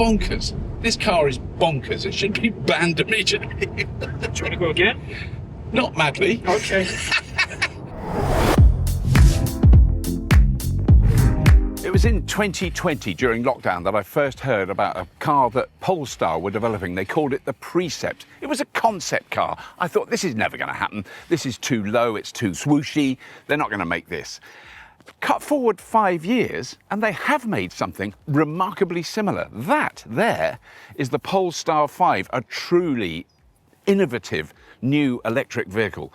bonkers. This car is bonkers. It should be banned immediately. Do you want to go again? Not madly. Okay. It was in 2020 during lockdown that I first heard about a car that Polestar were developing. They called it the Precept. It was a concept car. I thought, this is never going to happen. This is too low, it's too swooshy. They're not going to make this. Cut forward 5 years and they have made something remarkably similar. That there is the Polestar 5, a truly innovative new electric vehicle.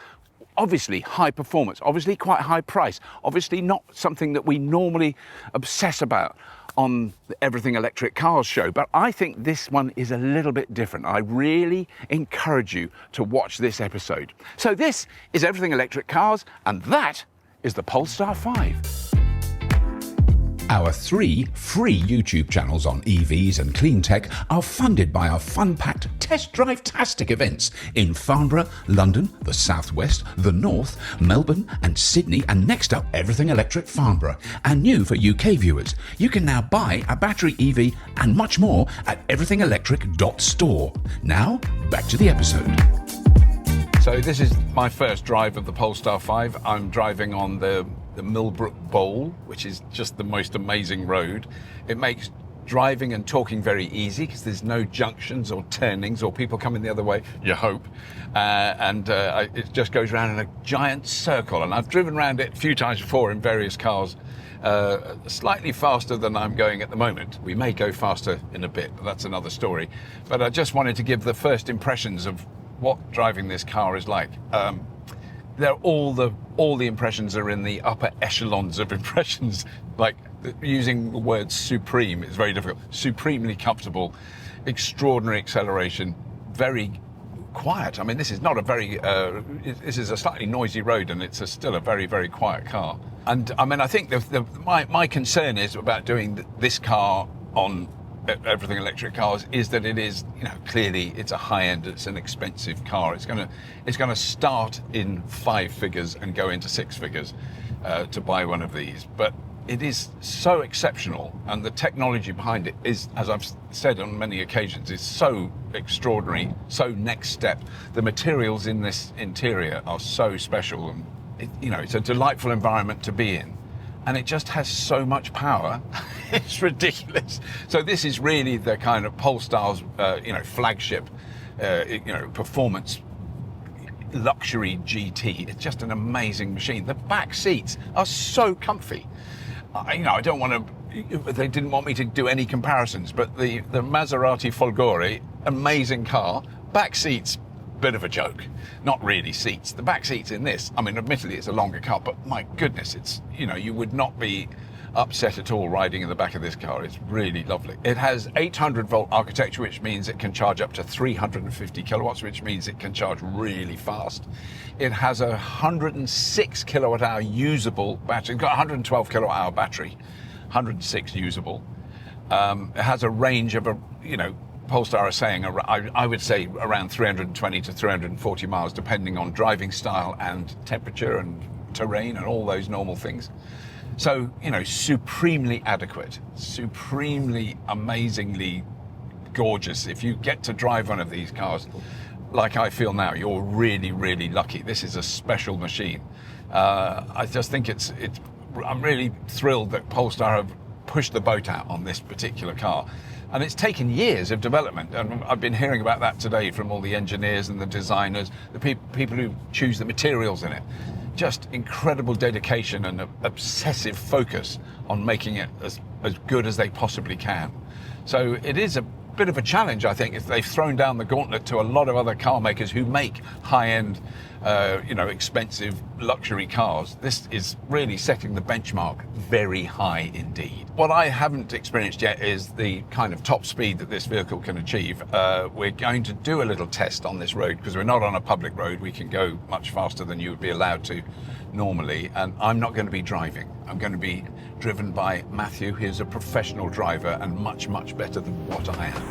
Obviously high performance, obviously quite high price, obviously not something that we normally obsess about on the Everything Electric Cars show, but I think this one is a little bit different. I really encourage you to watch this episode. So this is Everything Electric Cars, and that is the Polestar 5. Our 3 free YouTube channels on EVs and clean tech are funded by our fun-packed test drive-tastic events in Farnborough, London, the Southwest, the North, Melbourne and Sydney, and next up, Everything Electric Farnborough. And new for UK viewers, you can now buy a battery EV and much more at everythingelectric.store. Now, back to the episode. So this is my first drive of the Polestar 5. I'm driving on the Millbrook Bowl, which is just the most amazing road. It makes driving and talking very easy because there's no junctions or turnings or people coming the other way, you hope. It just goes around in a giant circle. And I've driven around it a few times before in various cars, slightly faster than I'm going at the moment. We may go faster in a bit, but that's another story. But I just wanted to give the first impressions of what driving this car is like. All the impressions are in the upper echelons of impressions. Like using the word supreme is very difficult. Supremely comfortable, extraordinary acceleration, very quiet. I mean, this is not a very, this is a slightly noisy road, and it's still a very, very quiet car. And I mean, I think my concern is about doing this car on Everything Electric Cars is that it is, clearly it's a high-end, it's an expensive car. It's going to start in 5 figures and go into 6 figures to buy one of these. But it is so exceptional, and the technology behind it is, as I've said on many occasions, is so extraordinary, so next step. The materials in this interior are so special, and it's a delightful environment to be in. And it just has so much power. It's ridiculous. So this is really the kind of Polestar's, flagship, performance luxury GT. It's just an amazing machine. The back seats are so comfy. I don't want to. They didn't want me to do any comparisons, but the Maserati Folgore, amazing car, back seats. Bit of a joke. Not really seats. The back seats in this, I mean, admittedly it's a longer car, but my goodness, it's, you would not be upset at all riding in the back of this car. It's really lovely. It has 800 volt architecture, which means it can charge up to 350 kilowatts, which means it can charge really fast. It has a 106 kilowatt hour usable battery. It's got a 112 kilowatt hour battery, 106 usable. It has a range of Polestar is saying, I would say around 320 to 340 miles, depending on driving style and temperature and terrain and all those normal things. So, supremely adequate, supremely, amazingly gorgeous. If you get to drive one of these cars, like I feel now, you're really, really lucky. This is a special machine. I just think I'm really thrilled that Polestar have pushed the boat out on this particular car. And it's taken years of development, and I've been hearing about that today from all the engineers and the designers, the people who choose the materials in it. Just incredible dedication and obsessive focus on making it as good as they possibly can. So it is a bit of a challenge, I think, if they've thrown down the gauntlet to a lot of other car makers who make high-end, expensive luxury cars. This is really setting the benchmark very high indeed. What I haven't experienced yet is the kind of top speed that this vehicle can achieve. We're going to do a little test on this road because we're not on a public road. We can go much faster than you would be allowed to normally, and I'm not going to be driving. I'm going to be driven by Matthew, who's a professional driver and much, much better than what I am.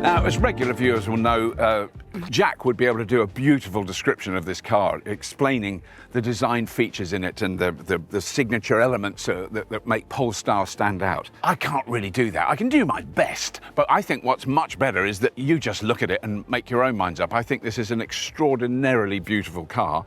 Now, as regular viewers will know, Jack would be able to do a beautiful description of this car, explaining the design features in it and the signature elements that make Polestar stand out. I can't really do that. I can do my best, but I think what's much better is that you just look at it and make your own minds up. I think this is an extraordinarily beautiful car.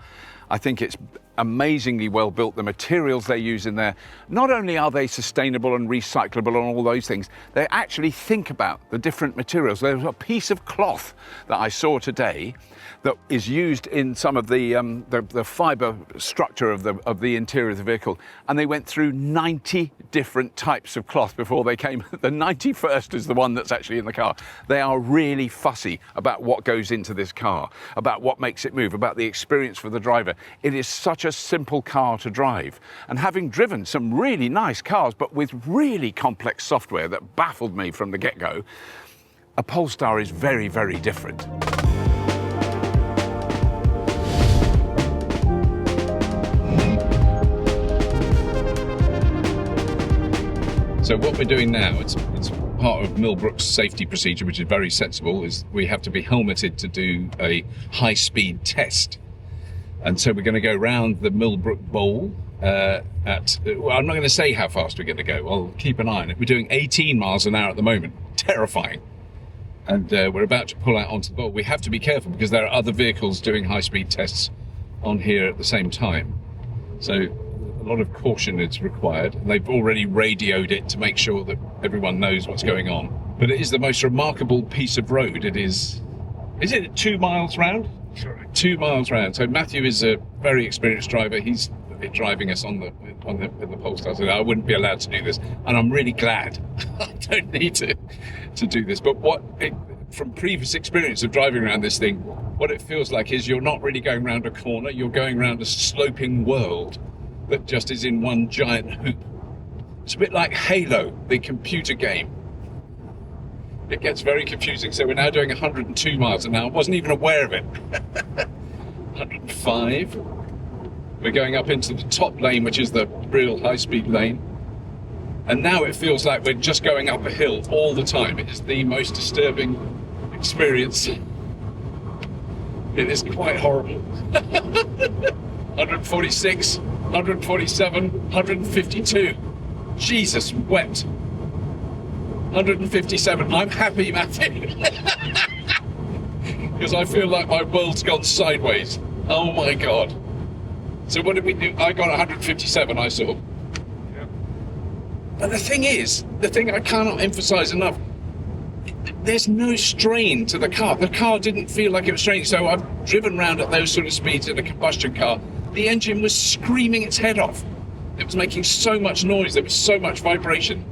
I think it's amazingly well built. The materials they use in there, not only are they sustainable and recyclable and all those things, they actually think about the different materials. There's a piece of cloth that I saw today that is used in some of the fibre structure of the interior of the vehicle, and they went through 90 different types of cloth before they came. The 91st is the one that's actually in the car. They are really fussy about what goes into this car, about what makes it move, about the experience for the driver. It is such a simple car to drive, and having driven some really nice cars but with really complex software that baffled me from the get-go, a Polestar is very, very different. So what we're doing now, it's part of Millbrook's safety procedure, which is very sensible, is we have to be helmeted to do a high-speed test. And so we're going to go round the Millbrook Bowl well, I'm not going to say how fast we're going to go. I'll keep an eye on it. We're doing 18 miles an hour at the moment. Terrifying. And we're about to pull out onto the bowl. We have to be careful because there are other vehicles doing high-speed tests on here at the same time. So a lot of caution is required. And they've already radioed it to make sure that everyone knows what's going on. But it is the most remarkable piece of road. It is it 2 miles round? Sorry. 2 miles round. So Matthew is a very experienced driver. He's driving us on the Polestar. So I wouldn't be allowed to do this, and I'm really glad. I don't need to do this. But from previous experience of driving around this thing, what it feels like is you're not really going around a corner. You're going around a sloping world that just is in one giant hoop. It's a bit like Halo, the computer game. It gets very confusing. So we're now doing 102 miles an hour. I wasn't even aware of it. 105. We're going up into the top lane, which is the real high-speed lane. And now it feels like we're just going up a hill all the time. It is the most disturbing experience. It is quite horrible. 146, 147, 152. Jesus wept. 157. I'm happy, Matthew. Because I feel like my world's gone sideways. Oh my God. So what did we do? I got 157, I saw. Yeah. But the thing is, the thing I cannot emphasize enough, there's no strain to the car. The car didn't feel like it was straining. So I've driven around at those sort of speeds in a combustion car. The engine was screaming its head off. It was making so much noise. There was so much vibration.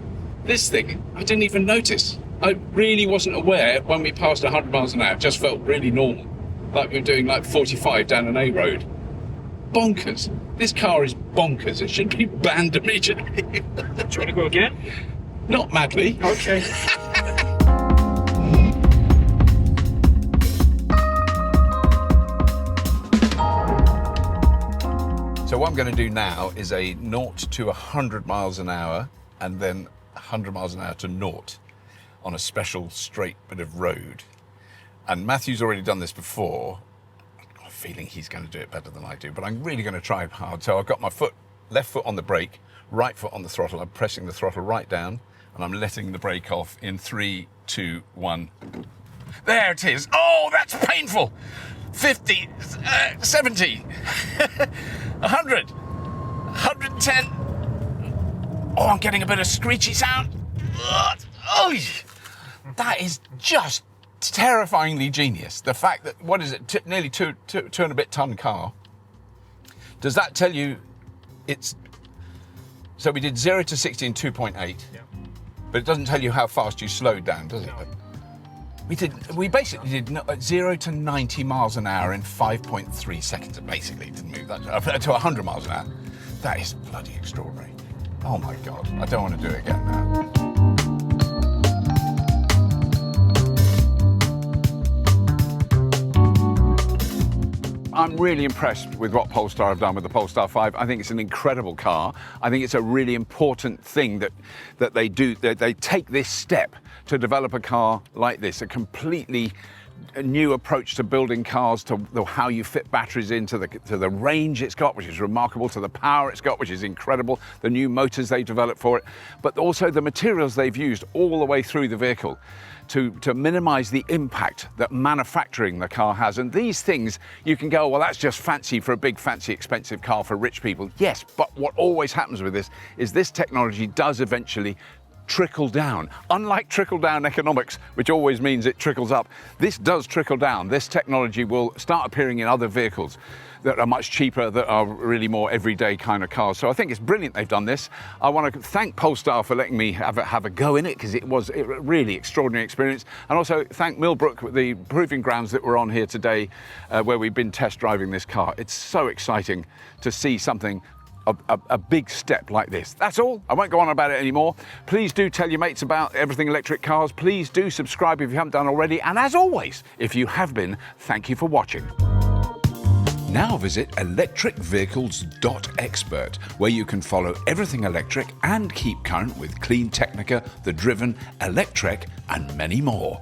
This thing, I didn't even notice. I really wasn't aware when we passed 100 miles an hour. It just felt really normal. Like we were doing like 45 down an A road. Bonkers. This car is bonkers. It should be banned immediately. Do you want to go again? Not madly. Okay. So what I'm going to do now is a 0 to 100 miles an hour and then 100 miles an hour to 0 on a special straight bit of road. And Matthew's already done this before. I've got a feeling he's going to do it better than I do, but I'm really going to try hard. So I've got my left foot on the brake, right foot on the throttle. I'm pressing the throttle right down and I'm letting the brake off in 3, 2, 1. There it is. Oh, that's painful. 50, 70, 100, 110. Oh, I'm getting a bit of screechy sound. Oh, that is just terrifyingly genius. The fact that, what is it, nearly two and a bit ton car. Does that tell you it's... So we did 0 to 60 in 2.8, Yeah. but it doesn't tell you how fast you slowed down, does it? No. We basically did 0 to 90 miles an hour in 5.3 seconds. It basically didn't move that to 100 miles an hour. That is bloody extraordinary. Oh my God, I don't want to do it again now. I'm really impressed with what Polestar have done with the Polestar 5. I think it's an incredible car. I think it's a really important thing that they do. That they take this step to develop a car like this, a completely new approach to building cars, to how you fit batteries into the range it's got, which is remarkable, to the power it's got, which is incredible, the new motors they developed for it, but also the materials they've used all the way through the vehicle to minimize the impact that manufacturing the car has. And these things, you can go, well, that's just fancy for a big, fancy, expensive car for rich people. Yes, but what always happens with this is this technology does eventually trickle down. Unlike trickle down economics, which always means it trickles up, this does trickle down. This technology will start appearing in other vehicles that are much cheaper, that are really more everyday kind of cars. So I think it's brilliant they've done this. I want to thank Polestar for letting me have a go in it, because it was a really extraordinary experience. And also thank Millbrook, the proving grounds that we're on here today, where we've been test driving this car. It's so exciting to see something a big step like this. That's all. I won't go on about it anymore. Please do tell your mates about Everything Electric Cars. Please do subscribe if you haven't done already. And as always, if you have been, thank you for watching. Now visit electricvehicles.expert, where you can follow everything electric and keep current with Clean Technica, The Driven, Electrek, and many more.